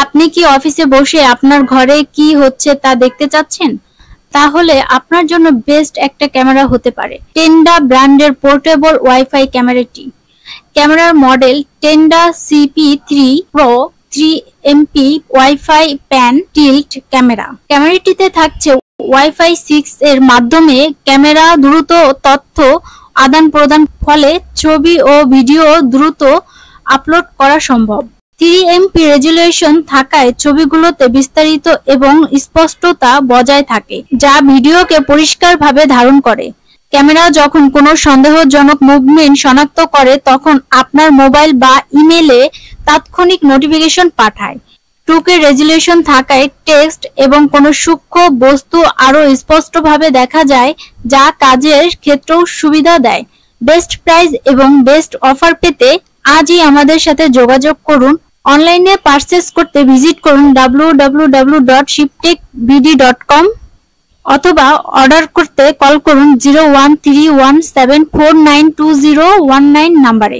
আপনি কি অফিসে বসে আপনার ঘরে কি হচ্ছে তা দেখতে চাচ্ছেন? তাহলে আপনার জন্য বেস্ট একটা ক্যামেরা হতে পারে টেন্ডা ব্র্যান্ডের পোর্টেবল ওয়াইফাই ক্যামেরাটি। ক্যামেরার model Tenda CP3 Pro 3MP wifi pan tilt camera. ক্যামেরাটিতে থাকছে ওয়াইফাই 6 এর মাধ্যমে ক্যামেরা দ্রুত তথ্য আদান প্রদান, ফলে ছবি ও ভিডিও দ্রুত আপলোড করা সম্ভব। 3MP রেজুলেশন থাকায় ছবিগুলোতে বিস্তারিত এবং স্পষ্টতা বজায় থাকে, যা ভিডিওকে পরিষ্কারভাবে ধারণ করে। ক্যামেরা যখন কোনো সন্দেহজনক মুভমেন্ট শনাক্ত করে তখন আপনার মোবাইল বা ইমেলে তাৎক্ষণিক নোটিফিকেশন পাঠায়। 2K রেজুলেশন থাকায় টেক্সট এবং কোনো সূক্ষ্ম বস্তু আরও স্পষ্টভাবে দেখা যায়, যা কাজের ক্ষেত্রেও সুবিধা দেয়। বেস্ট প্রাইস এবং বেস্ট অফার পেতে আজই আমাদের সাথে যোগাযোগ করুন। অনলাইনে পারচেজ করতে ভিজিট করুন www.shiptechbd.com অথবা অর্ডার করতে কল করুন 0131749201 নাম্বারে।